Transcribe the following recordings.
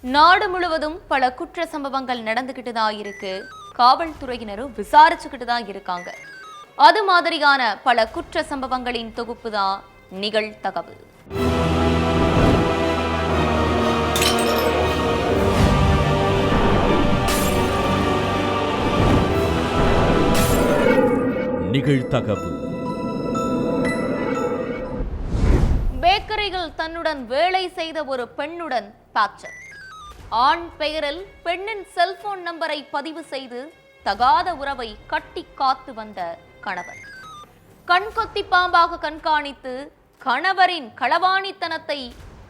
நாடு முழுவதும் பல குற்ற சம்பவங்கள் நடந்துகிட்டு தான் இருக்கு. காவல்துறையினரும் விசாரிச்சுக்கிட்டு தான் இருக்காங்க. அது மாதிரியான பல குற்ற சம்பவங்களின் தொகுப்பு தான் நிகழ்தகவு. நிகழ்தகவு. பேக்கரியில் தன்னுடன் வேலை செய்த ஒரு பெண்ணுடன் பாச்சர். ஆண் பெயரில் பெண்ணின் செல்போன் நம்பரை பதிவு செய்து தகாத உறவை கட்டி காத்து வந்த கணவர். கண்கொத்தி பாம்பாக கண்காணித்து கணவரின் களவாணித்தனத்தை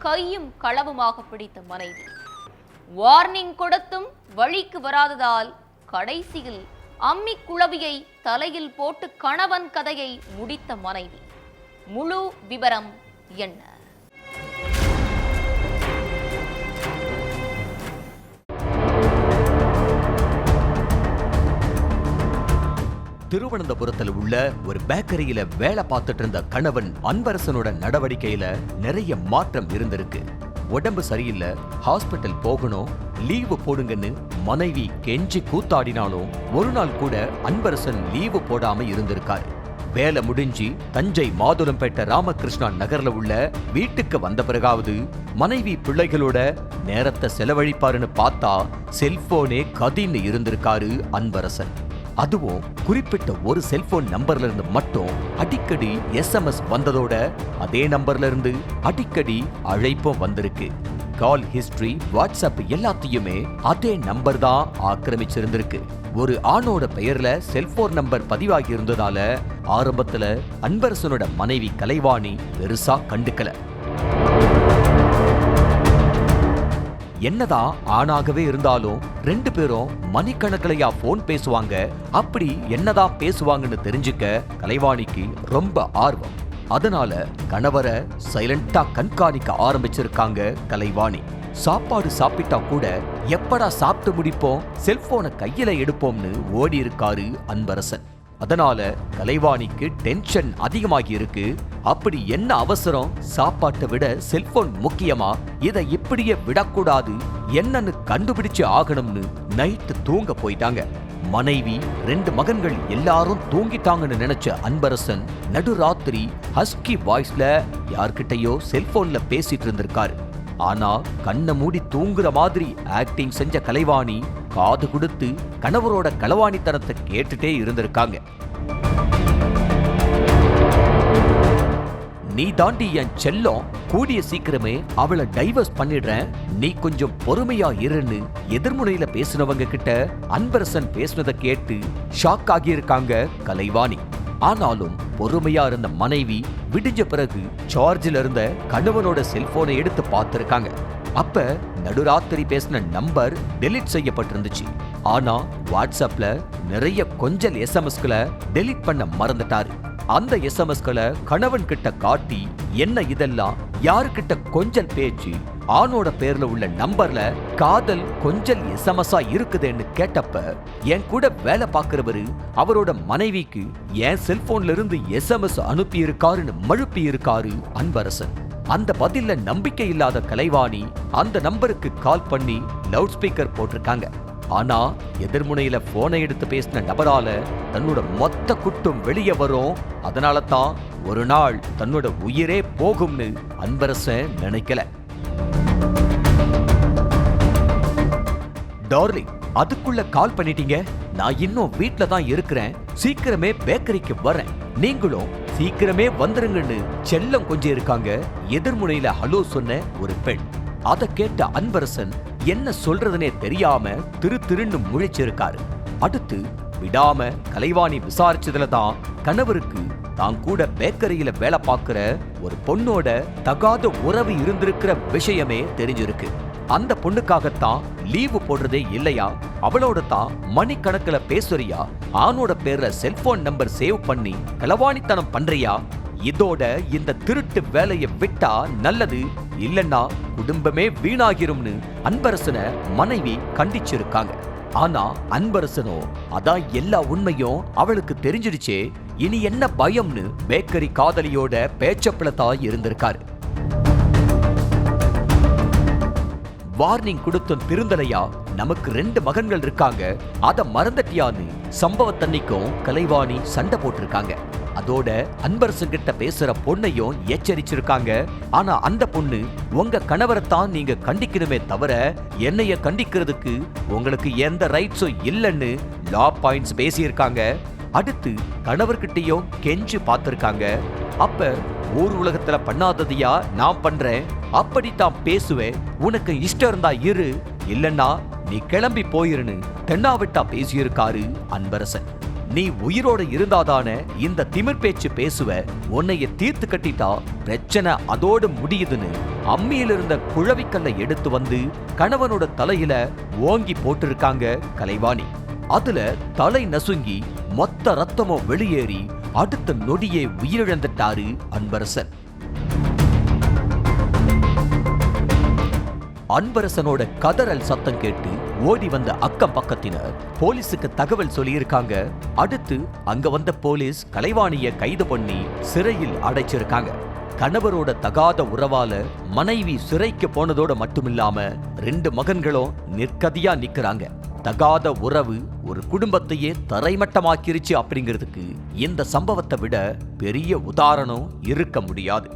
கையும் களவுமாக பிடித்த மனைவி. வார்னிங் கொடுத்தும் வழிக்கு வராததால் கடைசியில் அம்மி குளவியை தலையில் போட்டு கணவன் கதையை முடித்த மனைவி. முழு விவரம் என்ன? திருவனந்தபுரத்தில் உள்ள ஒரு பேக்கரியில வேலை பார்த்துட்டு இருந்த கணவன் அன்பரசனோட நடவடிக்கையில நிறைய மாற்றம் இருந்திருக்கு. உடம்பு சரியில்லை, ஹாஸ்பிட்டல் போகணும், லீவு போடுங்கன்னு மனைவி கெஞ்சி கூத்தாடினாலும் ஒரு நாள் கூட அன்பரசன் லீவு போடாம இருந்திருக்காரு. வேலை முடிஞ்சு தஞ்சை மாதுளம்பேட்டை ராமகிருஷ்ணா நகர்ல உள்ள வீட்டுக்கு வந்த பிறகாவது மனைவி பிள்ளைகளோட நேரத்தை செலவழிப்பாருன்னு பார்த்தா செல்போனே கதின்னு இருந்திருக்காரு அன்பரசன். அதுவும் குறிப்பிட்ட ஒரு செல்போன் நம்பர்ல இருந்து மட்டும் அடிக்கடி SMS வந்ததோட அதே நம்பர்ல இருந்து அடிக்கடி அழைப்பும் வந்திருக்கு. கால் ஹிஸ்டரி, வாட்ஸ்அப் எல்லாத்தையுமே அதே நம்பர் தான் ஆக்கிரமிச்சிருந்திருக்கு. ஒரு ஆணோட பெயர்ல செல்போன் நம்பர் பதிவாகி இருந்ததால ஆரம்பத்துல அன்பரசனோட மனைவி கலைவாணி பெருசா கண்டுக்கல. என்னதான் ஆணாகவே இருந்தாலும் ரெண்டு பேரும் மணிக்கணக்கிலையா போன் பேசுவாங்க. அப்படி என்னதான் பேசுவாங்கன்னு தெரிஞ்சுக்க கலைவாணிக்கு ரொம்ப ஆர்வம். அதனால கணவரை சைலண்டா கண்காணிக்க ஆரம்பிச்சிருக்காங்க கலைவாணி. சாப்பாடு சாப்பிட்டா கூட எப்படா சாப்பிட்டு முடிப்போம், செல்போனை கையில எடுப்போம்னு ஓடி இருக்காரு அன்பரசன். அதனால கலைவாணிக்கு டென்ஷன் அதிகமாகி இருக்கு. அப்படி என்ன அவசரம், சாப்பாட்டை விட செல்போன் முக்கியமா, இதை இப்படியே விடக்கூடாது, என்னன்னு கண்டுபிடிச்சு ஆகணும்னு நைட்டு தூங்க போயிட்டாங்க. மனைவி, ரெண்டு மகன்கள் எல்லாரும் தூங்கிட்டாங்கன்னு நினைச்ச அன்பரசன் நடுராத்திரி ஹஸ்கி வாய்ஸ்ல யார்கிட்டயோ செல்போன்ல பேசிட்டு இருந்திருக்காரு. ஆனா கண்ணை மூடி தூங்குற மாதிரி ஆக்டிங் செஞ்ச கலைவாணி காது கொடுத்து கணவரோட களவாணித்தனத்தை கேட்டுட்டே இருந்திருக்காங்க. நீ தாண்டி என் செல்லம், கூடிய சீக்கிரமே அவளை டைவர்ஸ் பண்ணிடுறேன், நீ கொஞ்சம் பொறுமையா இருன்னு எதிர்முனையில பேசினவங்க கிட்ட அன்பரசன் பேசினதை கேட்டு ஷாக் ஆகியிருக்காங்க கலைவாணி. ஆனாலும் பொறுமையா இருந்த மனைவி விடிஞ்ச பிறகு சார்ஜில் இருந்த கணவனோட செல்போனை எடுத்து பார்த்திருக்காங்க. அப்ப நடுராத்திரி பேசின நம்பர் டெலீட் செய்யப்பட்டிருந்துச்சு. ஆனா வாட்ஸ்அப்ல நிறைய கொஞ்சல் SMSகளை டெலீட் பண்ண மறந்துட்டாரு. அந்த SMSகளை கணவன் கிட்ட காட்டி, என்ன இதெல்லாம், யாருக்கிட்ட கொஞ்சல் பேச்சு, ஆணோட பேர்ல உள்ள நம்பர்ல காதல் கொஞ்சல் SMS இருக்குதுன்னு கேட்டப்ப என் கூட வேலை பார்க்கிறவரு அவரோட மனைவிக்கு என் செல்போன்ல இருந்து SMS அனுப்பி இருக்காருன்னு மழுப்பி இருக்காரு அன்பரசன். அந்த பதில்ல நம்பிக்கை இல்லாத கலைவாணி அந்த நம்பருக்கு கால் பண்ணி லவுட் ஸ்பீக்கர் போட்டிருக்காங்க. ஆனா எதிர்முனையில போனை எடுத்து பேசின நபரால தன்னோட மொத்த குட்டும் வெளியே வரும். அதனால தான் ஒரு நாள் தன்னோட உயிரே போகும்னு அன்பரசன் நினைக்கல. டார்லிங், அதுக்குள்ள கால் பண்ணிட்டீங்க, நான் இன்னும் வீட்ல தான் இருக்கிறேன், சீக்கிரமே பேக்கரிக்கு வரேன், நீங்களும் சீக்கிரமே வந்துருங்கன்னு செல்லம் கொஞ்சம் இருக்காங்க எதிர்முனையில ஹலோ சொன்ன ஒரு பெண். அதை கேட்ட அன்பரசன் என்ன சொல்றதுனே தெரியாம திருன்னு முழிச்சிருக்காரு. அடுத்து விடாம கலைவாணி விசாரிச்சதுல தான் கணவருக்கு தான் கூட பேக்கரியில வேலை பார்க்கிற ஒரு பொண்ணோட தகாத உறவு இருந்திருக்கிற விஷயமே தெரிஞ்சிருக்கு. அந்த பொண்ணுக்காகத்தான் லீவு போடுறதே இல்லையா, அவளோட தான் மணிக்கணக்கில் பேசுறியா, ஆணோட பேர்ல செல்போன் நம்பர் சேவ் பண்ணி களவாணித்தனம் பண்றியா, இதோட இந்த திருட்டு வேலையை விட்டா நல்லது, இல்லன்னா குடும்பமே வீணாகிரும்னு அன்பரசனை மனைவி கண்டிச்சிருக்காங்க. ஆனா அன்பரசனோ அதான் எல்லா உண்மையும் அவளுக்கு தெரிஞ்சிடுச்சே, இனி என்ன பயம்னு பேக்கரி காதலியோட பேச்சப்பளத்தா இருந்திருக்காரு. வார்னிங் கொடுத்தும் திருந்தலையா? நமக்கு 2 மகன்கள் இருக்காங்க, அத மறந்துட்டியான்னு சம்பவத்தன்னைக்கும் கலைவாணி சண்டை போட்டிருக்காங்க. அதோட அன்பரசன் கிட்ட பேசுற பொண்ணையும் எச்சரிச்சிருக்காங்க. ஆனா அந்த பொண்ணு, உங்க கணவரைத்தான் நீங்க கண்டிக்கணுமே தவிர என்னைய கண்டிக்கிறதுக்கு உங்களுக்கு எந்த ரைட்ஸும் இல்லைன்னு லா பாயிண்ட்ஸ் பேசியிருக்காங்க. அடுத்து கணவர்கிட்டையும் கெஞ்சு பார்த்திருக்காங்க. அப்ப ஊர் உலகத்துல பண்ணாததையா நான் பண்றேன், அப்படித்தான் பேசுவேன், உனக்கு இஷ்டம் இருந்தா இரு, இல்லன்னா நீ கிளம்பி போயிருன்னு தென்னாவிட்டா பேசியிருக்காரு அன்பரசன். நீ உயிரோட இருந்தாதான இந்த திமிர் பேச்சு பேசுவ, உன்னைய தீர்த்து கட்டிட்டா பிரச்சனை அதோடு முடியுதுன்னு அம்மியில இருந்த குழவிக்கல்ல எடுத்து வந்து கணவனோட தலையில ஓங்கி போட்டிருக்காங்க கலைவாணி. அதுல தலை நசுங்கி மொத்த ரத்தமும் வெளியேறி அடுத்த நொடியே உயிரிழந்துட்டாரு அன்பரசன். அன்பரசனோட கதறல் சத்தம் கேட்டு ஓடி வந்த அக்கம் பக்கத்தினர் போலீஸுக்கு தகவல் சொல்லியிருக்காங்க. அடுத்து அங்க வந்த போலீஸ் கலைவாணிய கைது பண்ணி சிறையில் அடைச்சிருக்காங்க. கணவரோட தகாத உறவால மனைவி சிறைக்கு போனதோட மட்டுமில்லாம 2 மகன்களும் நிற்கதியா நிக்கிறாங்க. தகாத உறவு ஒரு குடும்பத்தையே தரைமட்டமாக்கிருச்சு அப்படிங்கிறதுக்கு இந்த சம்பவத்தை விட பெரிய உதாரணம் இருக்க முடியாது.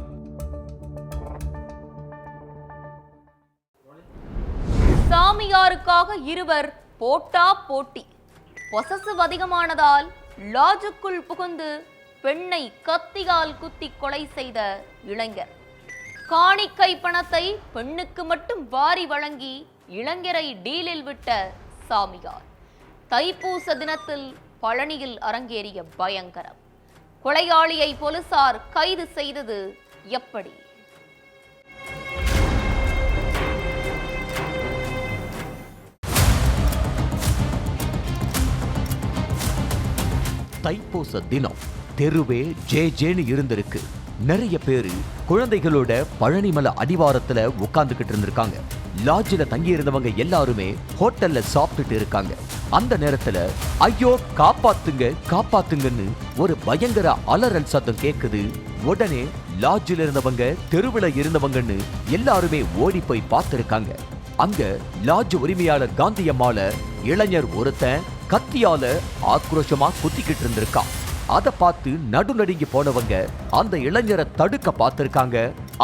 சாமியாருக்காக இருவர் போட்டா போட்டி. பொசசிவ் அதிகமானதால் லாட்ஜுக்குள் புகுந்து பெண்ணை கத்தியால் குத்தி கொலை செய்த இளைஞர். காணிக்கை பணத்தை பெண்ணுக்கு மட்டும் வாரி வழங்கி இளைஞரை டீலில் விட்ட சாமியார். தைப்பூச தினத்தில் பழனியில் அரங்கேறிய பயங்கரம். கொலையாளியை போலீசார் கைது செய்தது எப்படி? தைப்பூச தினம் தெருவே ஜேன்னு இருந்திருக்கு. நிறைய பேரு குழந்தைகளோட பழனிமலை அடிவாரத்துல உட்கார்ந்துகிட்டு இருந்திருக்காங்க. லாட்ஜில் தங்கி இருந்தவங்க எல்லாருமே ஹோட்டல்ல சாப்பிட்டுட்டு இருக்காங்க. அந்த நேரத்துல ஐயோ காப்பாத்துங்க காப்பாத்துங்கன்னு ஒரு பயங்கர அலறல் சத்தம் கேக்குது. உடனே லாட்ஜில் இருந்தவங்க தெருவில் இருந்தவங்கன்னு எல்லாருமே ஓடி போய் பார்த்திருக்காங்க. அங்க லாட்ஜ் உரிமையாளர் காந்தியம்மாள இளைஞர் ஒருத்தன் கத்தியால ஆக்ரோஷமா குத்திக்கிட்டு இருந்திருக்கான். அதை பார்த்து நடுநடுங்கி போனவங்க அந்த இளைஞரை தடுக்க பார்த்திருக்காங்க.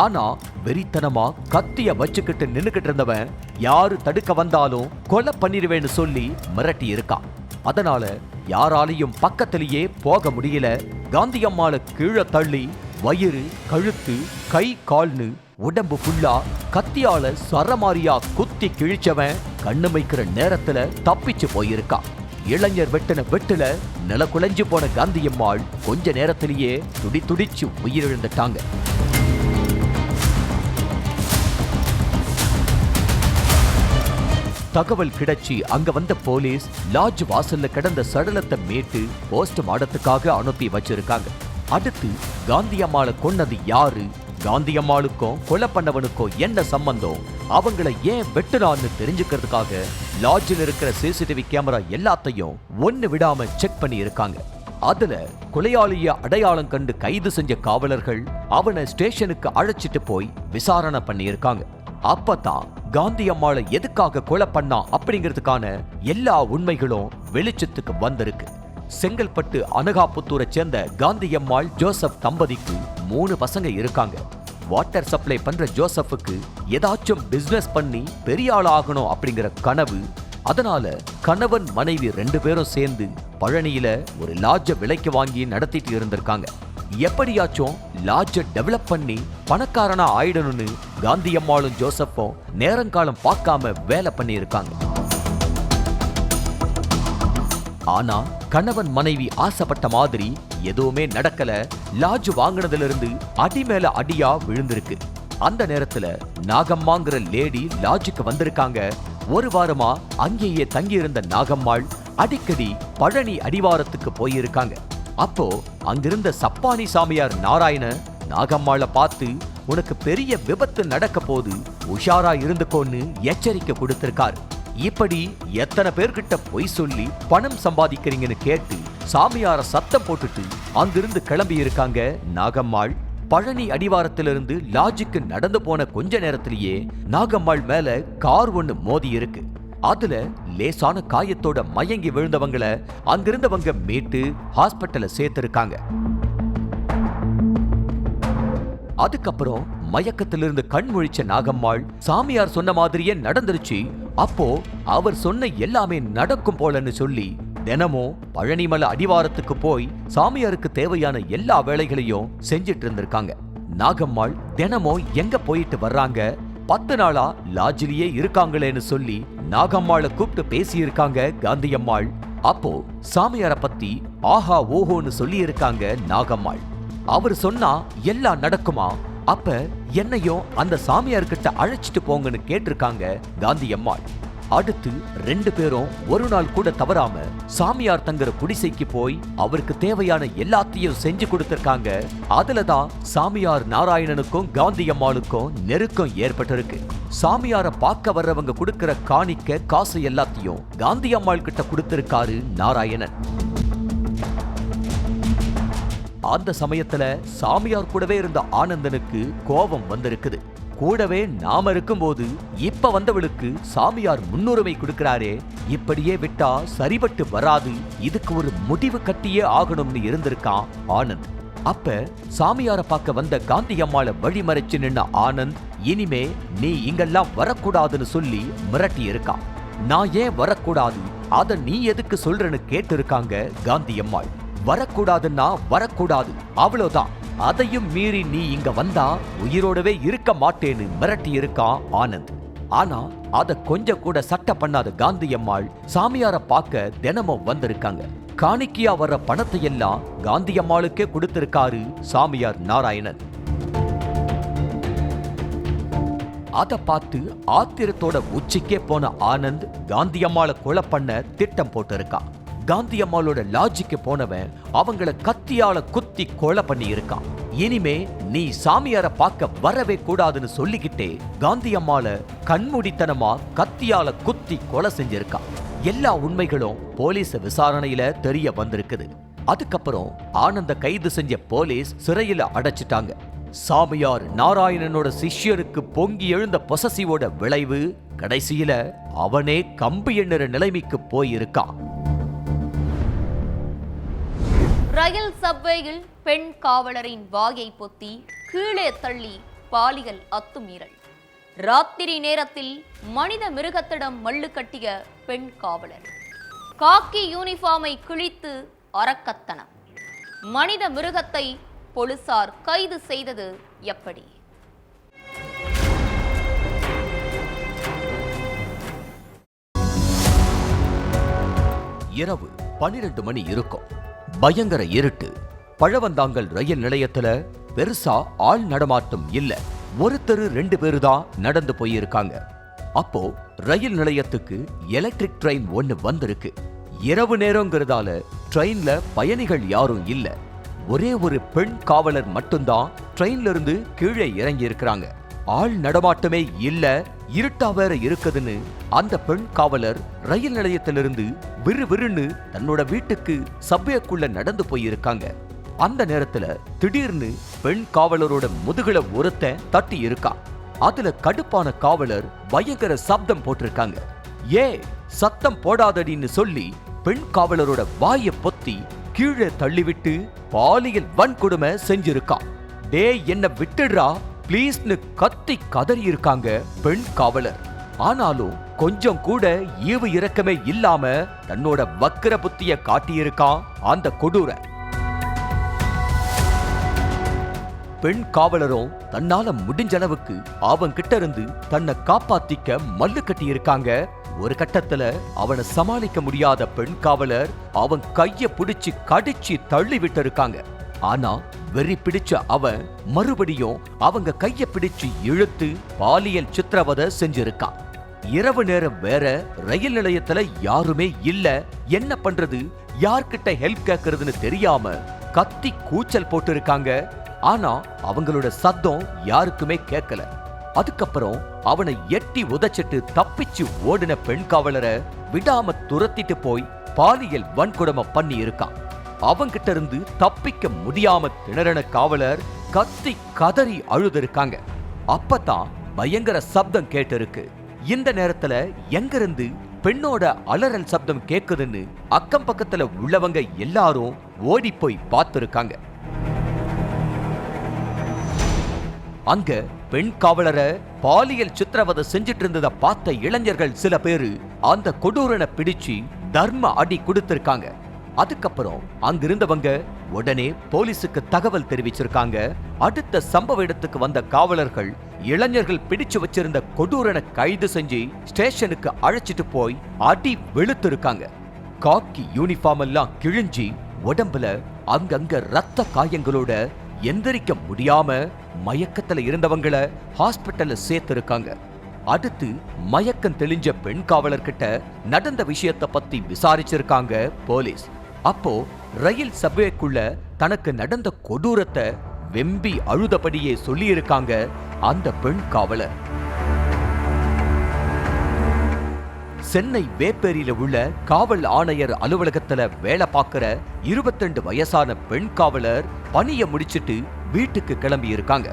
ஆனா வெறித்தனமா கத்திய வச்சுக்கிட்டு நின்னுகிட்டு இருந்தவன் யாரு தடுக்க வந்தாலும் கொலை பண்ணிடுவேன்னு சொல்லி மிரட்டி இருக்கான். அதனால யாராலையும் பக்கத்திலேயே போக முடியல. காந்தியம்மாளை கீழே தள்ளி வயிறு, கழுத்து, கை, கால்னு உடம்பு ஃபுல்லா கத்தியால சரமாரியா குத்தி கிழிச்சவன் கண்ணுமைக்கிற நேரத்துல தப்பிச்சு போயிருக்கான். இளைஞர் வெட்டின வெட்டுல நில குலைஞ்சு போன காந்தியம்மாள் கொஞ்ச நேரத்திலேயே துடிச்சு உயிரிழந்துட்டாங்க. தகவல் கிடைச்சி அங்க வந்த போலீஸ் லாட்ஜ் வாசல்ல கிடந்த சடலத்தை மீட்டு போஸ்ட்மார்ட்டத்துக்காக அனுப்பி வச்சிருக்காங்க. அடுத்து காந்தியம்மாளை கொன்னது யாரு, காந்தியம்மாளுக்கும் கொலை பண்ணவனுக்கும் என்ன சம்பந்தம், அவங்கள ஏன் வெட்டுறான்னு தெரிஞ்சுக்கிறதுக்காக லாட்ஜில் இருக்கிற சிசிடிவி கேமரா எல்லாத்தையும் ஒன்னு விடாம செக் பண்ணி இருக்காங்க. அதுல கொலையாளிய அடையாளம் கண்டு கைது செஞ்ச காவலர்கள் அவனை ஸ்டேஷனுக்கு அழைச்சிட்டு போய் விசாரணை பண்ணி இருக்காங்க. அப்பதான் காந்தியம்மாளை எதுக்காக கொலை பண்ணா அப்படிங்கிறதுக்கான எல்லா உண்மைகளும் வெளிச்சத்துக்கு வந்திருக்கு. செங்கல்பட்டு அனகாபுத்தூரை சேர்ந்த காந்தியம்மாள் ஜோசப் தம்பதிக்கு 3 பசங்க இருக்காங்க. வாட்டர் சப்ளை பண்ற ஜோசப்புக்கு ஏதாச்சும் பிசினஸ் பண்ணி பெரிய ஆள் ஆகணும் அப்படிங்கிற கனவு. அதனால கணவன் மனைவி 2 பேரும் சேர்ந்து பழனியில ஒரு லாட்ஜை விலைக்கு வாங்கி நடத்திட்டு இருந்திருக்காங்க. எப்படியாச்சும் லாட்ஜை டெவலப் பண்ணி பணக்காரனா ஆயிடணும்னு காந்தியம்மாளும் ஜோசப்பும் நேரங்காலம் பார்க்காம வேலை பண்ணி இருக்காங்க. ஆனா கணவன் மனைவி ஆசைப்பட்ட மாதிரி எதுவுமே நடக்கல. லாட்ஜ் வாங்கினதுல இருந்து அடி மேல அடியா விழுந்திருக்கு. அந்த நேரத்துல நாகம்மாங்கிற லேடி லாட்ஜுக்கு வந்திருக்காங்க. 1 வாரமா அங்கேயே தங்கி இருந்த நாகம்மாள் அடிக்கடி பழனி அடிவாரத்துக்கு போயிருக்காங்க. அப்போ அங்கிருந்த சப்பானி சாமியார் நாராயண நாகம்மாளை பார்த்து, உனக்கு பெரிய விபத்து நடக்க போது உஷாரா இருந்துக்கோன்னு எச்சரிக்கை கொடுத்திருக்காரு. இப்படி எத்தனை பேர்கிட்ட பொய் சொல்லி பணம் சம்பாதிக்கிறீங்கன்னு கேட்டு சாமியார சத்தம் போட்டுட்டு அங்கிருந்து கிளம்பி இருக்காங்க நாகம்மாள். பழனி அடிவாரத்திலிருந்து லாட்ஜுக்கு நடந்து போன கொஞ்ச நேரத்திலேயே நாகம்மாள் மேல கார் ஒண்ணு மோதி இருக்கு. அதுல லேசான காயத்தோட மயங்கி விழுந்தவங்கள அங்கிருந்தவங்க மீட்டு ஹாஸ்பிட்டல்ல சேர்த்திருக்காங்க. அதுக்கப்புறம் மயக்கத்திலிருந்து கண் முழிச்ச நாகம்மாள் சாமியார் சொன்ன மாதிரியே நடந்துருச்சு, அப்போ அவர் சொன்ன எல்லாமே நடக்கும் போலன்னு சொல்லி தினமும் பழனிமலை அடிவாரத்துக்கு போய் சாமியாருக்கு தேவையான எல்லா வேலைகளையும் செஞ்சிட்டு இருந்திருக்காங்க. நாகம்மாள் தினமும் எங்க போயிட்டு வர்றாங்க, 10 நாளா லாட்ஜிலேயே இருக்காங்களேன்னு சொல்லி நாகம்மாளை கூப்பிட்டு பேசியிருக்காங்க காந்தியம்மாள். அப்போ சாமியார பத்தி ஆஹா ஓஹோன்னு சொல்லி இருக்காங்க நாகம்மாள். அவர் சொன்னா எல்லாம் நடக்குமா, அப்ப என்னையும் அந்த சாமியார்கிட்ட அழைச்சிட்டு போங்கன்னு கேட்டிருக்காங்க காந்தியம்மாள். அடுத்து 2 பேரும் ஒரு நாள் கூட தவறாம சாமியார் தங்குற குடிசைக்கு போய் அவருக்கு தேவையான எல்லாத்தையும் செஞ்சு கொடுத்திருக்காங்க. அதுலதான் சாமியார் நாராயணனுக்கும் காந்தியம்மாளுக்கும் நெருக்கம் ஏற்பட்டிருக்கு. சாமியார பார்க்க வர்றவங்க கொடுக்கிற காணிக்க காசு எல்லாத்தையும் காந்தியம்மாள் கிட்ட கொடுத்திருக்காரு நாராயணன். அந்த சமயத்துல சாமியார் கூடவே இருந்த ஆனந்தனுக்கு கோபம் வந்திருக்குது. கூடவே நாம இருக்கும்போது இப்ப வந்தவளுக்கு சாமியார் முன்னுரிமை கொடுக்கிறாரே, இப்படியே விட்டா சரிபட்டு வராது, இதுக்கு ஒரு முடிவு கட்டியே ஆகணும்னு இருந்திருக்கான் ஆனந்த். அப்ப சாமியார பார்க்க வந்த காந்தியம்மாளை வழிமறைச்சு நின்ன ஆனந்த், இனிமே நீ இங்கெல்லாம் வரக்கூடாதுன்னு சொல்லி மிரட்டி இருக்கான். நான் ஏன் வரக்கூடாது, அத நீ எதுக்கு சொல்றன்னு கேட்டு இருக்காங்க காந்தியம்மாள். வரக்கூடாதுன்னா வரக்கூடாது, அவ்வளவுதான். அதையும் மீறி நீ இங்க வந்தா உயிரோடவே இருக்க மாட்டேன்னு மிரட்டி இருக்கான் ஆனந்த். ஆனா அத கொஞ்சம் கூட சட்டை பண்ணாத காந்தியம்மாள் சாமியார பார்க்க தினமும் வந்திருக்காங்க. காணிக்கையா வர்ற பணத்தை எல்லாம் காந்தியம்மாளுக்கே கொடுத்திருக்காரு சாமியார் நாராயணன். அத பார்த்து ஆத்திரத்தோட உச்சிக்கே போன ஆனந்த் காந்தியம்மாளை கொலை பண்ண திட்டம் போட்டு இருக்கான். காந்தியம்மாளோட லாட்ஜுக்கு போனவன் அவங்கள கத்தியால குத்தி கொலை பண்ணி இருக்கான். இனிமே நீ சாமியார பார்க்க வரவே கூடாதுன்னு சொல்லிக்கிட்டே காந்தியம்மாளை கண்மூடித்தனமா கத்தியால குத்தி கொலை செஞ்சிருக்கான். எல்லா உண்மைகளும் போலீஸ் விசாரணையில தெரிய வந்திருக்குது. அதுக்கப்புறம் ஆனந்த கைது செஞ்ச போலீஸ் சிறையில அடைச்சிட்டாங்க. சாமியார் நாராயணனோட சிஷ்யருக்கு பொங்கி எழுந்த பொசசிவோட விளைவு கடைசியில அவனே கம்பு எண்ணுற நிலைமைக்கு போயிருக்கான். ரயில் சப்வேயில் பெண் காவலரின் வாயை பொத்தி கீழே தள்ளி பாலியல் அத்துமீறல். ராத்திரி நேரத்தில் மனித மிருகத்திடம் மல்லு கட்டிய பெண் காவலர். காக்கி யூனிஃபார்மை கிழித்து அரக்கத்தனம். மனித மிருகத்தை போலீசார் கைது செய்தது எப்படி? இரவு 12 மணி இருக்கும். பயங்கர இருட்டு. பழவந்தாங்கல் ரயில் நிலையத்துல பெருசா ஆள் நடமாட்டம் இல்ல. ஒருத்தர் 2 பேரு தான் நடந்து போயிருக்காங்க. அப்போ ரயில் நிலையத்துக்கு எலக்ட்ரிக் ட்ரெயின் ஒன்னு வந்திருக்கு. இரவு நேரங்கிறதால ட்ரெயின்ல பயணிகள் யாரும் இல்ல. ஒரே ஒரு பெண் காவலர் மட்டும்தான் ட்ரெயின்ல இருந்து கீழே இறங்கி இருக்கிறாங்க. ஆள் நடமாட்டமே இல்ல, இருட்டா வேற இருக்குதுன்னு அந்த பெண் காவலர் ரயில் நிலையத்திலிருந்து விறுவிறுன்னு தன்னோட வீட்டுக்கு சப்வேக்குள்ள நடந்து போயிருக்காங்க. அந்த நேரத்துல திடீர்னு பெண் காவலரோட முதுகுல ஒருத்தன் தட்டி இருக்கா. அதுல கடுப்பான காவலர் பயங்கர சப்தம் போட்டிருக்காங்க. ஏ சத்தம் போடாதடின்னு சொல்லி பெண் காவலரோட வாயை பொத்தி கீழே தள்ளிவிட்டு பாலியல் வன்கொடுமை செஞ்சிருக்கான். டே என்ன விட்டுடுறா பிளீஸ்னு கத்தி கதறி இருக்காங்க பெண் காவலர். ஆனாலும் கொஞ்சம் கூட ஈவு இரக்கமே இல்லாம தன்னோட வக்கிர புத்திய காட்டியிருக்கான் அந்த கொடூர பெண் காவலரும் தன்னால முடிஞ்ச அளவுக்கு அவன் கிட்ட இருந்து தன்னை காப்பாத்திக்க மல்லு கட்டி இருக்காங்க. ஒரு கட்டத்துல அவனை சமாளிக்க முடியாத பெண் காவலர் அவன் கைய பிடிச்சு கடிச்சு தள்ளி விட்டு இருக்காங்க. ஆனா வெறி பிடிச்ச அவன் மறுபடியும் அவங்க கைய பிடிச்சு இழுத்து பாலியல் சித்திரவதை செஞ்சிருக்கான். இரவு நேரம் வேற, ரயில் நிலையத்துல யாருமே இல்ல. என்ன பண்றது, யார்கிட்ட ஹெல்ப் கேட்கறதுன்னு தெரியாம கத்தி கூச்சல் போட்டு இருக்காங்க. ஆனா அவங்களோட சத்தம் யாருக்குமே கேட்கல. அதுக்கப்புறம் அவனை எட்டி உதைச்சிட்டு தப்பிச்சு ஓடின பெண் காவலரை விடாம துரத்திட்டு போய் பாலியல் வன்கொடுமை பண்ணி இருக்கான். அவங்கிட்ட இருந்து தப்பிக்க முடியாம திணறன காவலர் கத்தி கதறி அழுதுருக்காங்க. அப்பதான் பயங்கர சப்தம் கேட்டிருக்கு. இந்த நேரத்துல எங்கிருந்து பெண்ணோட அலறல் சப்தம் கேக்குதுன்னு அக்கம் பக்கத்துல உள்ளவங்க எல்லாரும் ஓடி போய் பார்த்திருக்காங்க. அங்க பெண் காவலரை பாலியல் சித்திரவதை செஞ்சிட்டு இருந்ததை பார்த்த இளைஞர்கள் சில பேரு அந்த கொடூரனை பிடிச்சு தர்ம அடி கொடுத்திருக்காங்க. அதுக்கப்புறம் அங்கிருந்தவங்க உடனே போலீஸுக்கு தகவல் தெரிவிச்சிருக்காங்க. அடுத்த சம்பவ இடத்துக்கு வந்த காவலர்கள் இளைஞர்கள் பிடிச்சு வச்சிருந்த கொடூரனை கைது செஞ்சு ஸ்டேஷனுக்கு அழைச்சிட்டு போய் அடி வெளுத்திருக்காங்க. காக்கி யூனிஃபார்ம் எல்லாம் கிழிஞ்சி உடம்புல அங்கங்க ரத்த காயங்களோட எந்திரிக்க முடியாம மயக்கத்துல இருந்தவங்கள ஹாஸ்பிட்டல்ல சேர்த்திருக்காங்க. அடுத்து மயக்கம் தெளிஞ்ச பெண் காவலர்கிட்ட நடந்த விஷயத்தை பத்தி விசாரிச்சிருக்காங்க போலீஸ். அப்போ ரயில் சப்வேக்குள்ள தனக்கு நடந்த கொடூரத்தை வெம்பி அழுதபடியே சொல்லியிருக்காங்க அந்த பெண் காவலர். சென்னை வேப்பேரியில உள்ள காவல் ஆணையர் அலுவலகத்துல வேலை பார்க்கிற 22 வயசான பெண் காவலர் பணியை முடிச்சிட்டு வீட்டுக்கு கிளம்பி இருக்காங்க.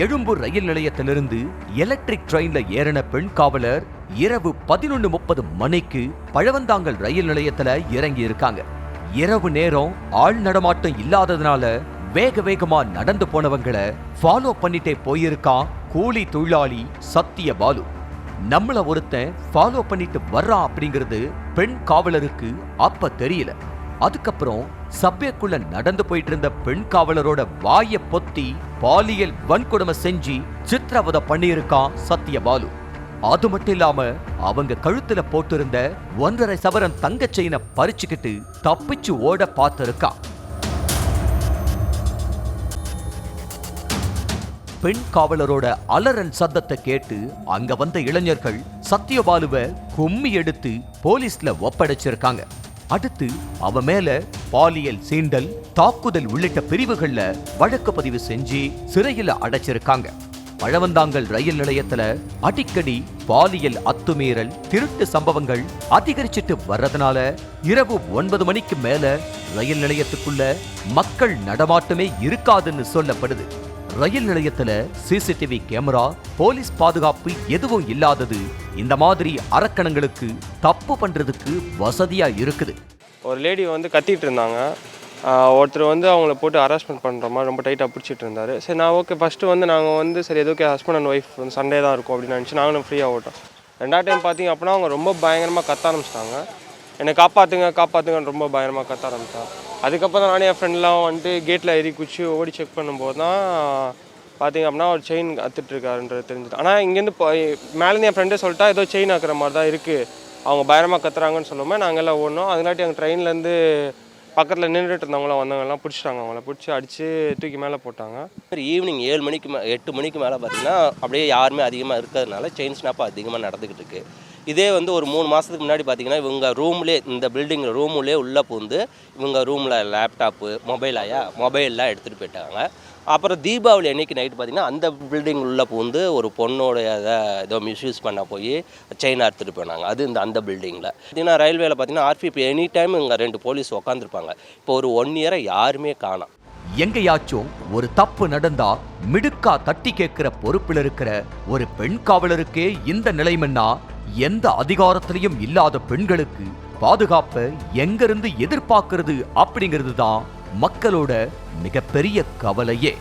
எழும்பூர் ரயில் நிலையத்திலிருந்து எலக்ட்ரிக் ட்ரெயின்ல ஏறின பெண் காவலர் இரவு 11:30 மணிக்கு பழவந்தாங்கல் ரயில் நிலையத்துல இறங்கி இருக்காங்க. இரவு நேரம் ஆள் நடமாட்டம் இல்லாததுனால வேக வேகமா நடந்து போனவங்களை ஃபாலோ பண்ணிட்டே போயிருக்கான் கூலி தொழிலாளி சத்தியபாலு. நம்மள ஒருத்தன் ஃபாலோ பண்ணிட்டு வர்றான் அப்படிங்கிறது பெண் காவலருக்கு அப்ப தெரியல. அதுக்கப்புறம் சபைக்குள்ள நடந்து போயிட்டு இருந்த பெண் காவலரோட வாயை பொத்தி பாலியல் வன்கொடுமை செஞ்சு சித்திரவதை பண்ணியிருக்கான் சத்தியபாலு. அது மட்டும் இல்லாம அவங்க கழுத்துல போட்டிருந்த 1.5 சவரன் தங்க செயினை பறிச்சுக்கிட்டு தப்பிச்சு ஓட பார்த்திருக்கான். பெண் காவலரோட அலறல் சத்தத்தை கேட்டு அங்க வந்த இளைஞர்கள் சத்தியபாலுவை கும்மி எடுத்து போலீஸ்ல ஒப்படைச்சிருக்காங்க. அடுத்து அவ மேல பாலியல் சீண்டல், தாக்குதல் உள்ளிட்ட பிரிவுகள்ல வழக்கு பதிவு செஞ்சு சிறையில அடைச்சிருக்காங்க. பழவந்தாங்கல் ரயில் நிலையத்துல அடிக்கடி பாலியல் அத்துமீறல், திருட்டு சம்பவங்கள் அதிகரிச்சிட்டு வர்றதுனால இரவு 9 மணிக்கு மேல ரயில் நிலையத்துக்குள்ள மக்கள் நடமாட்டமே இருக்காதுன்னு சொல்லப்படுது. ரயில் நிலையத்துல சிசிடிவி கேமரா, போலீஸ் பாதுகாப்பு எதுவும் இல்லாதது இந்த மாதிரி அரக்கணங்களுக்கு தப்பு பண்றதுக்கு வசதியா இருக்குது. ஒரு லேடி வந்து கத்திட்டு இருந்தாங்க. ஒருத்தர் வந்து அவங்கள போட்டு ஹராஸ்மெண்ட் பண்ணுற மாதிரி ரொம்ப டைட்டாக பிடிச்சிட்டு இருந்தார். சரி, நான் ஓகே ஃபஸ்ட்டு வந்து நாங்கள் வந்து சரி எதுக்கு ஹஸ்பண்ட் அண்ட் ஒய்ஃப் வந்து சண்டே தான் இருக்கும் அப்படின்னு நினச்சி நாங்களும் ஃப்ரீயாக ஓட்டோம். 2வது டைம் பார்த்திங்க அப்படின்னா அவங்க ரொம்ப பயங்கரமாக கத்த ஆரம்பிச்சிட்டாங்க. என்னை காப்பாற்றுங்கன்னு ரொம்ப பயங்கரமாக கத்த ஆரம்பித்தாங்க. அதுக்கப்புறம் தான் நானே என் ஃப்ரெண்ட்லாம் வந்துட்டு கேட்டில் ஏறி குச்சி ஓடி செக் பண்ணும்போது தான் பார்த்திங்க அப்படின்னா ஒரு செயின் கற்றுட்ருக்காருன்றது தெரிஞ்சுது. ஆனால் இங்கேருந்து மேலேருந்து என் ஃப்ரெண்டே சொல்லிட்டா ஏதோ செயின் ஆக்குற மாதிரி தான் இருக்குது, அவங்க பயங்கரமாக கத்துறாங்கன்னு சொல்லுவோமே நாங்கள் எல்லாம் ஓடணும். அதனாட்டி எங்கள் ட்ரெயின்லேருந்து பக்கத்தில் நின்றுட்டு இருந்தவங்களாம் வந்தவங்கலாம் பிடிச்சிட்டாங்க. அவங்கள பிடிச்சி அடித்து தூக்கி மேலே போட்டாங்க. ஈவினிங் 7 மணிக்கு 8 மணிக்கு மேலே பார்த்திங்கன்னா அப்படியே யாருமே அதிகமாக இருக்கிறதுனால செயின் ஸ்னாப் அதிகமாக நடந்துக்கிட்டு இருக்குது. இதே வந்து ஒரு 3 மாதத்துக்கு முன்னாடி பார்த்திங்கன்னா இவங்க ரூம்லேயே, இந்த பில்டிங் ரூம்லேயே உள்ளே பூந்து இவங்க ரூமில் லேப்டாப்பு, மொபைல்லாம் எடுத்துகிட்டு போயிட்டாங்க. அப்புறம் தீபாவளி அன்றைக்கி நைட்டு பார்த்திங்கன்னா அந்த பில்டிங் உள்ளே பூந்து ஒரு பொண்ணோடைய ஏதோ மிஸ்யூஸ் பண்ண போய் செயின் அறுத்துட்டு போனாங்க. அது அந்த பில்டிங்கில் பார்த்திங்கன்னா ரயில்வேல பார்த்திங்கன்னா ஆர்பிஎஃப் எனி டைம் இங்கே 2 போலீஸ் உட்காந்துருப்பாங்க. இப்போ ஒரு 1 இயரை யாருமே காணோம். எங்கேயாச்சும் ஒரு தப்பு நடந்தா மிடுக்கா தட்டி கேட்கிற பொறுப்பில் இருக்கிற ஒரு பெண் காவலருக்கே இந்த நிலைமைன்னா எந்த அதிகாரத்திலையும் இல்லாத பெண்களுக்கு பாதுகாப்பை எங்கிருந்து எதிர்பார்க்கிறது அப்படிங்கிறது தான் மக்களோட மிகப்பெரிய கவலையே.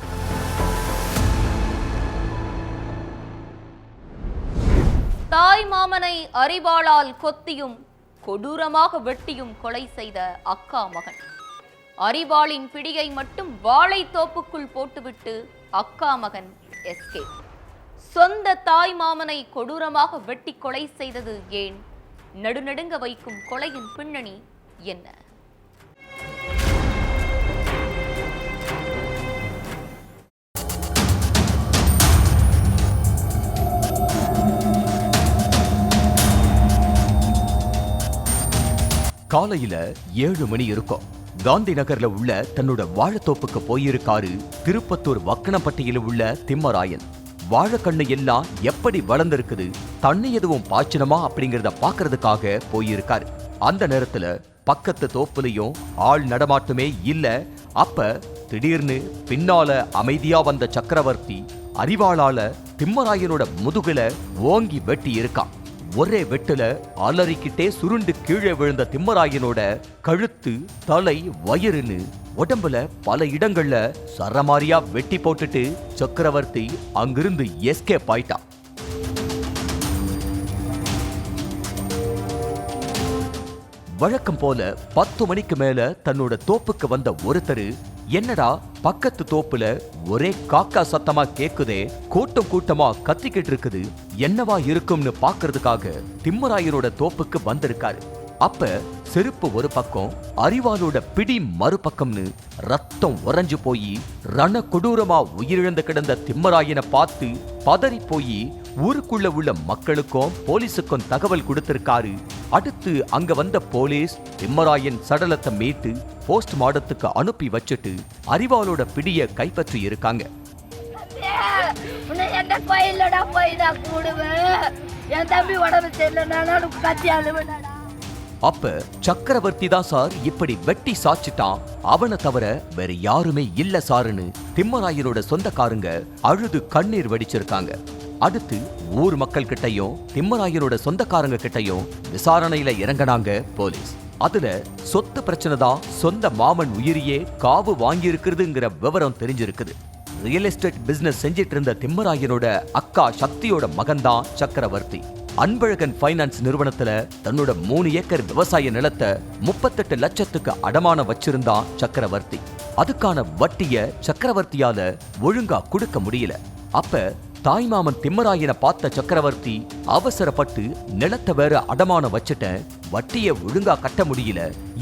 தாய் மாமனை அரிவாளால் கொத்தியும் கொடூரமாக வெட்டியும் கொலை செய்த அக்கா மகன். அரிவாளின் பிடியை மட்டும் வாழைத்தோப்புக்குள் போட்டுவிட்டு அக்கா மகன் எஸ்கேப். சொந்த தாய் மாமனை கொடூரமாக வெட்டி கொலை செய்தது ஏன்? நடுநடுங்க வைக்கும் கொலையின் பின்னணி என்ன? காலையில 7 மணி இருக்கும். காந்தி நகர்ல உள்ள தன்னோட வாழைத்தோப்புக்கு போயிருக்காரு திருப்பத்தூர் வக்கணப்பட்டியில உள்ள திம்மராயன். வாழைக்கண்ணு எல்லாம் எப்படி வளர்ந்திருக்குது, தண்ணி எதுவும் பாய்ச்சணுமா அப்படிங்கறத பாக்குறதுக்காக போயிருக்காரு. அந்த நேரத்துல பக்கத்து தோப்புலையும் ஆள் நடமாட்டமே இல்ல. அப்ப திடீர்னு பின்னால அமைதியா வந்த சக்கரவர்த்தி அரிவாளால திம்மராயனோட முதுகுல ஓங்கி வெட்டி இருக்கான். ஒரே வெட்டுல அலறிக்கிட்டே சுருண்டு கீழே விழுந்த திம்மராயனோட கழுத்து, தலை, வயிறுன்னு உடம்புல பல இடங்கள்ல சரமாரியா வெட்டி போட்டுட்டு சக்கரவர்த்தி அங்கிருந்து எஸ்கேப் ஆயிட்டான். வழக்கம் போல 10 மணிக்கு மேல தன்னோட தோப்புக்கு வந்த ஒருத்தர், என்னடா பக்கத்து தோப்புல ஒரே காக்கா சத்தமா கேக்குதே, கூட்டம் கூட்டமா கத்திக்கிட்டு இருக்குது, என்னவா இருக்கும்னு பாக்குறதுக்காக திம்மராயனோட தோப்புக்கு வந்திருக்காரு. அப்ப செருப்பு ஒரு பக்கம், அரிவாளோட பிடி மறுபக்கம்னு ரத்தம் உறைஞ்சு போய் ரண கொடூரமா உயிரிழந்து கிடந்த திம்மராயனை பார்த்து பதறி போய் ஊருக்குள்ள உள்ள மக்களுக்கும் போலீஸுக்கும் தகவல் கொடுத்திருக்காரு. அடுத்து அங்க வந்த போலீஸ் திம்மராயன் சடலத்தை மீட்டு போஸ்ட்மார்ட்டத்துக்கு அனுப்பி வச்சுட்டு அரிவாளோட பிடிய கைப்பற்றி இருக்காங்க. அப்ப சக்கரவர்த்தி தான் சார் இப்படி வெட்டி சாச்சிட்டான், அவனை தவிர வேற யாருமே இல்ல சாருன்னு திம்மராயனோட சொந்தக்காரங்க அழுது கண்ணீர் வடிச்சிருக்காங்க. அடுத்து ஊர் மக்கள் கிட்டையும் திம்மராயனோட சொந்தக்காரங்க கிட்டையும் விசாரணையில இறங்கினாங்க போலீஸ். அதுல சொத்து பிரச்சனை தான் சொந்த மாமன் உயிரியே காவு வாங்கி இருக்கிறதுங்கிற விவரம் தெரிஞ்சிருக்குது. ரியல் எஸ்டேட் பிசினஸ் செஞ்சிட்டு இருந்த திம்மராயனோட அக்கா சக்தியோட மகன்தான் சக்கரவர்த்தி. அன்பழகன் பைனான்ஸ் நிறுவனத்துல தன்னோட 3 ஏக்கர் விவசாய நிலத்தை 38 லட்சத்துக்கு அடமான வச்சிருந்தான் சக்கரவர்த்தி. அதுக்கான வட்டிய சக்கரவர்த்தியால ஒழுங்கா கொடுக்க முடியல. அப்ப தாய்மாமன் திம்மராயனை பார்த்த சக்கரவர்த்தி அவசரப்பட்டு நிலத்தை வேற அடமான வச்சுட்டேன், வட்டிய ஒழுங்கா கட்ட முடியல,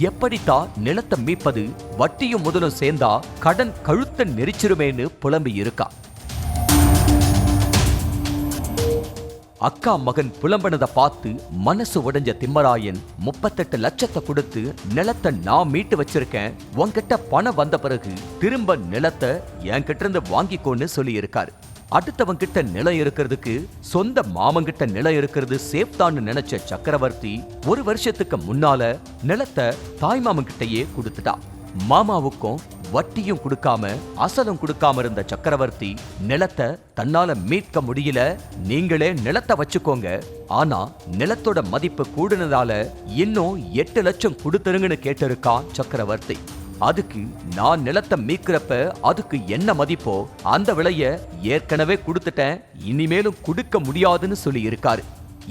எப்படித்தான் நிலத்தை மீட்பது, வட்டியும் முதலும் சேர்ந்தா கடன் கழுத்த நெரிச்சிருமேன்னு புலம்பி இருக்கா. அக்கா மகன் புலம்பனதை பார்த்து மனசு உடைஞ்ச திம்மராயன் 38 லட்சத்தை கொடுத்து நிலத்தை நான் மீட்டு வச்சிருக்கேன், உன்கிட்ட பணம் வந்த பிறகு திரும்ப நிலத்தை என்கிட்ட இருந்து வாங்கிக்கோன்னு சொல்லி இருக்காரு. அடுத்தவன் கிட்ட நிலம் இருக்கிறதுக்கு சொந்த மாமங்கிட்ட நிலம் இருக்கிறது சேஃப் தான் நினைச்ச சக்கரவர்த்தி 1 வருஷத்துக்கு முன்னால நிலத்தை தாய்மாமன் கிட்டயே கொடுத்துட்டா. மாமாவுக்கும் வட்டியும் கொடுக்காம அசலும் கொடுக்காம இருந்த சக்கரவர்த்தி நிலத்தை தன்னால மீட்க முடியல, நீங்களே நிலத்தை வச்சுக்கோங்க, ஆனா நிலத்தோட மதிப்பு கூடுனதால இன்னும் 8 லட்சம் கொடுத்துருங்கன்னு கேட்டிருக்கான் சக்கரவர்த்தி. அதுக்கு நான் நிலத்தை மீட்கிறப்ப அதுக்கு என்ன மதிப்போ அந்த விலைய ஏற்கனவே கொடுத்துட்டேன், இனிமேலும் கொடுக்க முடியாதுன்னு சொல்லி இருக்காரு.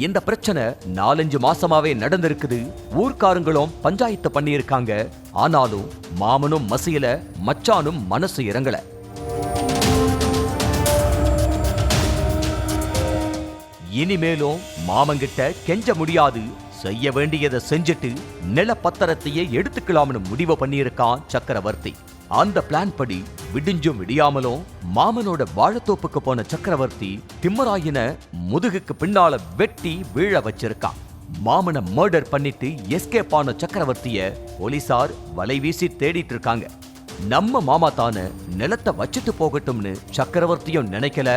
இந்த பிரச்சனை 4-5 மாசமாவே நடந்திருக்குது. ஊர்க்காரங்களும் பஞ்சாயத்து பண்ணி இருக்காங்க. ஆனாலும் மாமனும் மசியல, மச்சானும் மனசு இறங்கல. இனிமேலும் மாமங்கிட்ட கெஞ்ச முடியாது, செய்ய வேண்டியதை செஞ்சுட்டு நில பத்திரத்தையே எடுத்துக்கலாம்னு முடிவு பண்ணியிருக்கான் சக்கரவர்த்தி. அந்த பிளான் படி விடிஞ்சும் விடியாமலும் மாமனோட வாழைத்தோப்புக்கு போன சக்கரவர்த்தி திம்மராயனை முதுகுக்கு பின்னால வெட்டி வீழ வச்சிருக்கான். மாமனை மர்டர் பண்ணிட்டு எஸ்கேப் ஆன சக்கரவர்த்திய போலீசார் வலை வீசி தேடிட்டு இருக்காங்க. நம்ம மாமா தான நிலத்தை வச்சுட்டு போகட்டும்னு சக்கரவர்த்தியும் நினைக்கல,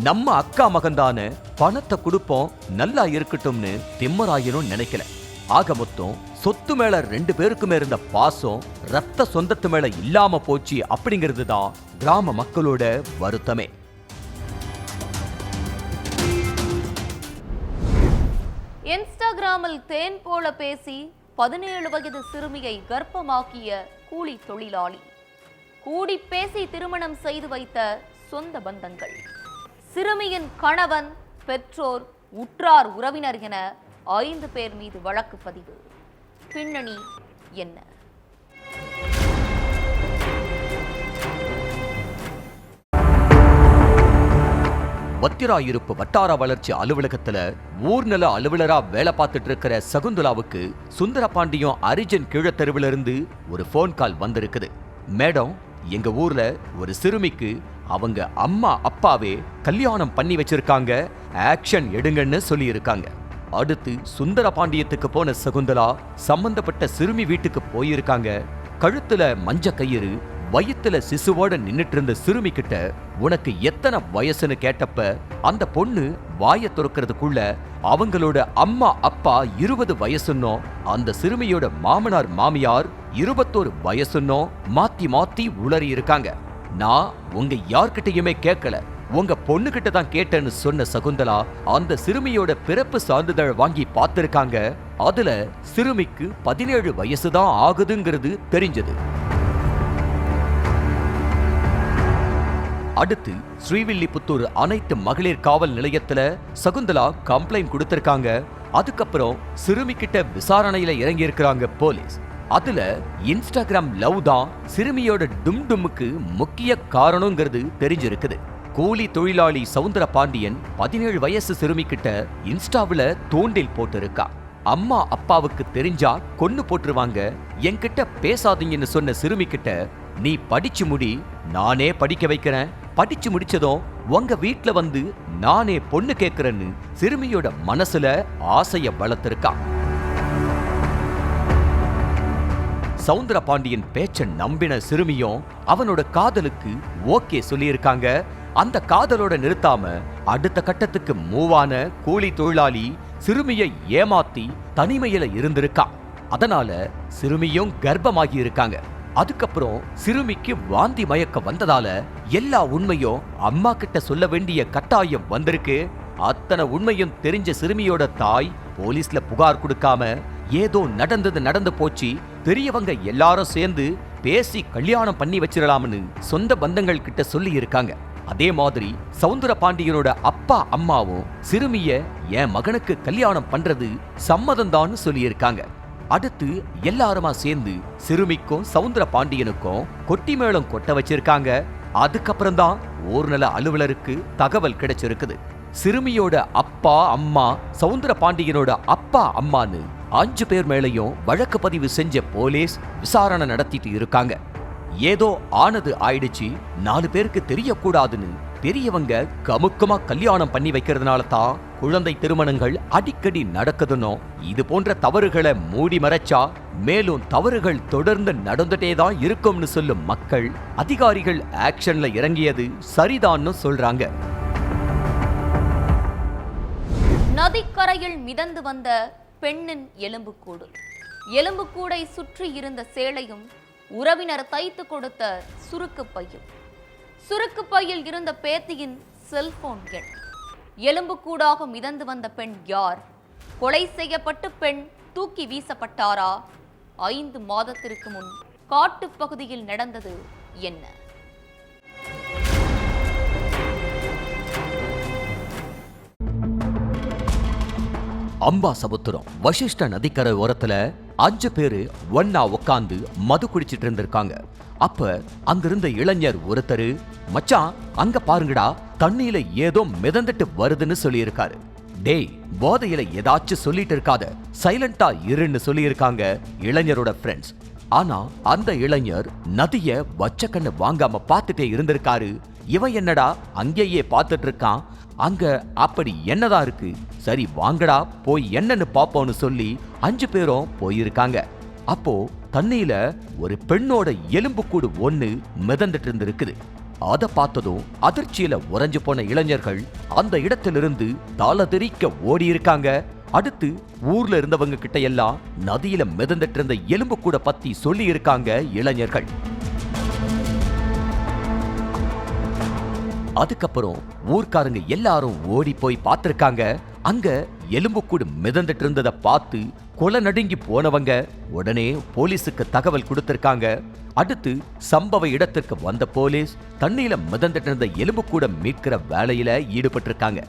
நம்ம அக்கா மகன் தான பணத்தை கொடுப்போம் நல்லா இருக்கட்டும்னு திம்மராயனும் நினைக்கல. ஆக மொத்தம் சொத்து மேல 2 பேருக்குமே இருந்த பாசம் ரத்த சொந்தத்து மேல இல்லாம போச்சு அப்படிங்கிறது தான் கிராம மக்களோட வருத்தமே. இன்ஸ்டாகிராமில் தேன் போல பேசி 17 வயது சிறுமியை கர்ப்பமாக்கிய கூலி தொழிலாளி, கூடி பேசி திருமணம் செய்து வைத்த சொந்த பந்தங்கள், சிறுமியின் கணவன், பெற்றோர், உற்றார் உறவினர் என 5 பேர் மீது வழக்கு பதிவு. பின்னணி என்ன? வத்திராயிருப்பு வட்டார வளர்ச்சி அலுவலகத்துல ஊர்நல அலுவலரா வேலை பார்த்துட்டு இருக்கிற சகுந்தலாவுக்கு சுந்தரபாண்டியம் அரிஜன் கீழத்தெருவுல இருந்து ஒரு போன் கால் வந்திருக்குது. மேடம், எங்க ஊர்ல ஒரு சிறுமிக்கு அவங்க அம்மா அப்பாவே கல்யாணம் பண்ணி வச்சிருக்காங்க, ஆக்ஷன் எடுங்கன்னு சொல்லி இருக்காங்க. அடுத்து சுந்தரபாண்டியத்துக்கு போன சகுந்தலா சம்பந்தப்பட்ட சிறுமி வீட்டுக்கு போயிருக்காங்க. கழுத்துல மஞ்ச கயிறு, வயித்துல சிசுவோட நின்னுட்டு இருந்த சிறுமி கிட்ட உனக்கு எத்தனை வயசுன்னு கேட்டப்ப அந்த பொண்ணு வாயை துறக்கிறதுக்குள்ள அவங்களோட அம்மா அப்பா 20 வயசுன்னோ அந்த சிறுமியோட மாமனார் மாமியார் 21 வயசுன்னோ மாத்தி மாத்தி உளறி இருக்காங்க. நான் உங்க யார்கிட்டயுமே கேட்கல, உங்க பொண்ணுகிட்ட தான் கேட்டேன்னு சொன்ன சகுந்தலா அந்த சிறுமியோட பிறப்பு சான்றிதழ் வாங்கி பார்த்திருக்காங்க. அதுல சிறுமிக்கு 17 வயசுதான் ஆகுதுங்கிறது தெரிஞ்சது. அடுத்து ஸ்ரீவில்லிபுத்தூர் அனைத்து மகளிர் காவல் நிலையத்துல சகுந்தலா கம்ப்ளைண்ட் கொடுத்திருக்காங்க. அதுக்கப்புறம் சிறுமி கிட்ட விசாரணையில இறங்கி இருக்கிறாங்க போலீஸ். அதுல இன்ஸ்டாகிராம் லவ் தான் சிறுமியோட டும்டுமுக்கு முக்கிய காரணங்கிறது தெரிஞ்சிருக்குது. கூலி தொழிலாளி சவுந்தர பாண்டியன் 17 வயசு சிறுமி கிட்ட இன்ஸ்டாவில தூண்டில் போட்டிருக்கா. அம்மா அப்பாவுக்கு தெரிஞ்சா கொன்னு போட்டுருவாங்க, என்கிட்ட பேசாதீங்கன்னு சொன்ன சிறுமி கிட்ட நீ படிச்சு முடி, நானே படிக்க வைக்கிறேன், படிச்சு முடிச்சதும் உங்க வீட்ல வந்து நானே பொண்ணு கேட்கிறேன்னு சிறுமியோட மனசுல ஆசைய வளர்த்திருக்கா. சவுந்தர பாண்டியன் பேச்ச நம்பின சிறுமியும் அவனோட காதலுக்கு ஓகே சொல்லியிருக்காங்க. அந்த காதலோட நிறுத்தாம அடுத்த கட்டத்துக்கு மூவான கூலி தொழிலாளி சிறுமியை ஏமாத்தி தனிமையில இருந்திருக்கா. அதனால சிறுமியும் கர்ப்பமாகி இருக்காங்க. அதுக்கப்புறம் சிறுமிக்கு வாந்தி மயக்க வந்ததால எல்லா உண்மையும் அம்மா கிட்ட சொல்ல வேண்டிய கட்டாயம் வந்திருக்கு. அத்தனை உண்மையும் தெரிஞ்ச சிறுமியோட தாய் போலீஸ்ல புகார் கொடுக்காம ஏதோ நடந்து போச்சு, பெரியவங்க எல்லாரும் சேர்ந்து பேசி கல்யாணம் பண்ணி வச்சிடலாம்னு சொந்த பந்தங்கள் கிட்ட சொல்லி இருக்காங்க. அதே மாதிரி சவுந்தர பாண்டியனோட அப்பா அம்மாவும் சிறுமிய என் மகனுக்கு கல்யாணம் பண்றது சம்மதம்தான்னு சொல்லி இருக்காங்க. அடுத்து எல்லாருமா சேர்ந்து சிறுமிக்கும் சவுந்தர பாண்டியனுக்கும் கொட்டி மேளம் கொட்ட வச்சிருக்காங்க. அதுக்கப்புறம் தான் ஊர்நல அலுவலருக்கு தகவல் கிடைச்சிருக்குது. சிறுமியோட அப்பா அம்மா சவுந்தர பாண்டியனோட அப்பா அம்மான்னு 5 பேர் மேலையும் வழக்கு பதிவு செஞ்ச போலீஸ் விசாரணை நடத்திட்டு இருக்காங்க. ஏதோ ஆனது ஆயிடுச்சு, 4 பேருக்கு தெரியக்கூடாதுன்னு பெரியவங்க கமுக்கமா கல்யாணம் பண்ணி வைக்கிறதுனால தான் குழந்தை திருமணங்கள் அடிக்கடி நடக்குதுன்னோ, இது போன்ற தவறுகளை மூடி மறைச்சா மேலும் தவறுகள் தொடர்ந்து நடந்துட்டே தான் இருக்கும்னு சொல்லும் மக்கள் அதிகாரிகள் ஆக்ஷன்ல இறங்கியது சரிதான்னு சொல்றாங்க. நதிக்கரையில் மிதந்து வந்த பெண்ணின் எலும்புக்கூடு, எலும்புக்கூடை சுற்றி இருந்த சேலையும் உறவினர் தைத்து கொடுத்த சுருக்கு பையும், சுருக்கு பையில் இருந்த பேத்தியின் செல்போன் எண். எலும்புக்கூடாக மிதந்து வந்த பெண் யார்? கொலை செய்யப்பட்டு பெண் தூக்கி வீசப்பட்டாரா? 5 மாதத்திற்கு முன் காட்டுப்பகுதியில் நடந்தது என்ன? அம்பாசமுத்திரம் வசிஷ்ட நதிக்கரை ஓரத்துல 5 பேரு ஒன்னா உட்காந்து மது குடிச்சிட்டு இருந்திருக்காங்க. அப்ப அங்கிருந்த இளைஞர் ஒருத்தரு, மச்சான் அங்க பாருங்கடா, தண்ணியில ஏதோ மிதந்துட்டு வருதுன்னு சொல்லியிருக்காரு. டேய், போதையில ஏதாச்சும் சொல்லிட்டு இருக்காத, சைலண்டா இருன்னு சொல்லியிருக்காங்க இளைஞரோட ஃப்ரெண்ட்ஸ். ஆனா அந்த இளைஞர் நதிய வச்ச கண்ணு வாங்காம பார்த்துட்டே இருந்திருக்காரு. இவன் என்னடா அங்கேயே பார்த்துட்டு இருக்கான், அங்க அப்படி என்னதான் இருக்கு, சரி வாங்கடா போய் என்னன்னு பாப்போம்னு சொல்லி 5 பேரும் போயிருக்காங்க. அப்போ தண்ணியில ஒரு பெண்ணோட எலும்புக்கூடு ஒண்ணு மிதந்துட்டு இருந்திருக்குது. அதை பார்த்ததும் அதிர்ச்சியில உறைஞ்சு போன இளைஞர்கள் அந்த இடத்திலிருந்து தாள தெறிக்க ஓடி இருக்காங்க. அடுத்து ஊர்ல இருந்தவங்க கிட்ட எல்லாம் நதியில மிதந்துட்டு இருந்த எலும்புக்கூட பத்தி சொல்லி இருக்காங்க இளைஞர்கள். அதுக்கப்புறம் ஊர்க்காரங்க எல்லாரும் ஓடி போய் பார்த்திருக்காங்க. அங்க எலும்புக்கூடு மிதந்துட்டு இருந்ததை பார்த்து கொலை நடுங்கி போனவங்க உடனே போலீஸுக்கு தகவல் கொடுத்திருக்காங்க. அடுத்து சம்பவ இடத்திற்கு வந்த போலீஸ் தண்ணியில மிதந்துட்டு இருந்த எலும்புக்கூட மீட்கிற வேலையில ஈடுபட்டிருக்காங்க.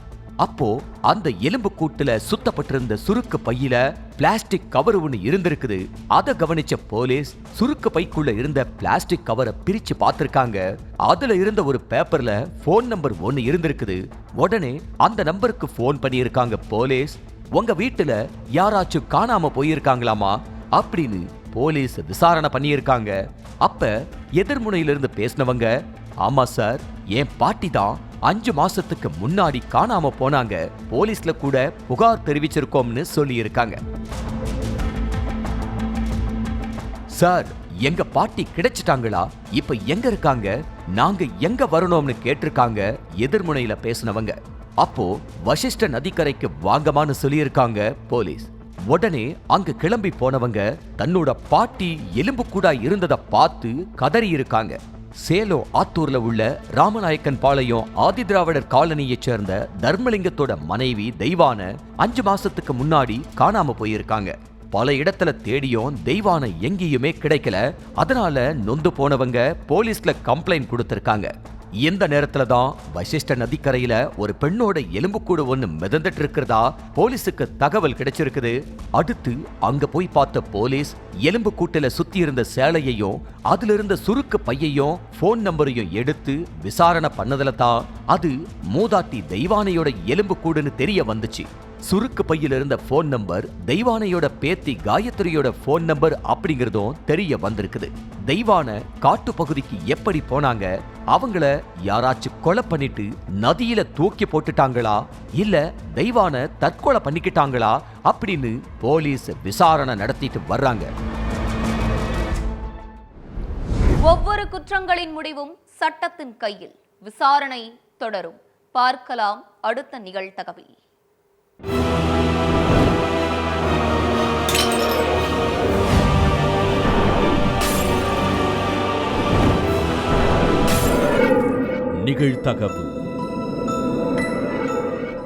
அப்போ அந்த எலும்பு கூட்டுல சுத்தப்பட்டிருந்த சுருக்கு பையில பிளாஸ்டிக் கவர் ஒண்ணு இருந்திருக்குது. அதை கவனிச்ச போலீஸ் சுருக்கு பைக்குள்ள இருந்த பிளாஸ்டிக் கவரை பிரிச்சு பார்த்திருக்காங்க. அதுல இருந்த ஒரு பேப்பர்ல போன் நம்பர் ஒண்ணு இருந்திருக்குது. உடனே அந்த நம்பருக்கு போன் பண்ணியிருக்காங்க போலீஸ். உங்க வீட்டுல யாராச்சும் காணாம போயிருக்காங்களாமா அப்படின்னு போலீஸ் விசாரணை பண்ணியிருக்காங்க. அப்ப எதிர்முனையிலிருந்து பேசினவங்க, ஆமா சார், என் பாட்டி தான் 5 மாசத்துக்கு முன்னாடி காணாம போனாங்க, போலீஸ்ல கூட புகார் தெரிவிச்சிருக்கோம்னு சொல்லி இருக்காங்க. சார், எங்க பாட்டி கிடைச்சிட்டாங்களா? இப்ப எங்க இருக்காங்க? நாங்க எங்க வரணும்னு கேட்டிருக்காங்க எதிர்முனையில பேசினவங்க. அப்போ வசிஷ்ட நதிக்கரைக்கு வாங்கமான்னு சொல்லி இருக்காங்க போலீஸ். உடனே அங்க கிளம்பி போனவங்க தன்னோட பாட்டி எலும்புக்கூடா இருந்ததை பார்த்து கதறி இருக்காங்க. சேலம் ஆத்தூர்ல உள்ள ராமநாயக்கன் பாளையம் ஆதிதிராவிடர் காலனியைச் சேர்ந்த தர்மலிங்கத்தோட மனைவி தெய்வான 5 மாசத்துக்கு முன்னாடி காணாம போயிருக்காங்க. பல இடத்துல தேடியும் தெய்வான எங்கேயுமே கிடைக்கல. அதனால நொந்து போனவங்க போலீஸ்ல கம்ப்ளைண்ட் கொடுத்திருக்காங்க. இந்த நேரத்துல தான் வசிஷ்ட நதிக்கரையில ஒரு பெண்ணோட எலும்புக்கூடு ஒண்ணு மிதந்துட்டு இருக்கிறதா போலீஸுக்கு தகவல் கிடைச்சிருக்குது. அடுத்து அங்க போய் பார்த்த போலீஸ் எலும்புக்கூட்டுல சுத்தி இருந்த சேலையையும் அதுல இருந்த சுருக்கு பையையும் போன் நம்பரையும் எடுத்து விசாரணை பண்ணதுல தான் அது மூதாட்டி தெய்வானையோட எலும்புக்கூடுன்னு தெரிய வந்துச்சு. சுருக்கு பையில இருந்த போன் நம்பர் தெய்வானையோட பேத்தி காயத்ரியோட போன் நம்பர் அப்படிங்கறதும் தெரிய வந்திருக்குது. தெய்வான காட்டு பகுதிக்கு எப்படி போனாங்க, அவங்கள யாராச்சும் கொலை பண்ணிட்டு நதியில தூக்கி போட்டுட்டாங்களா இல்ல தெய்வான தற்கொலை பண்ணிக்கிட்டாங்களா அப்படின்னு போலீஸ் விசாரணை நடத்திட்டு வர்றாங்க. ஒவ்வொரு குற்றங்களின் முடிவும் சட்டத்தின் கையில். விசாரணை தொடரும். பார்க்கலாம் அடுத்த நிகழ்தகவில். நிகழ்தகவு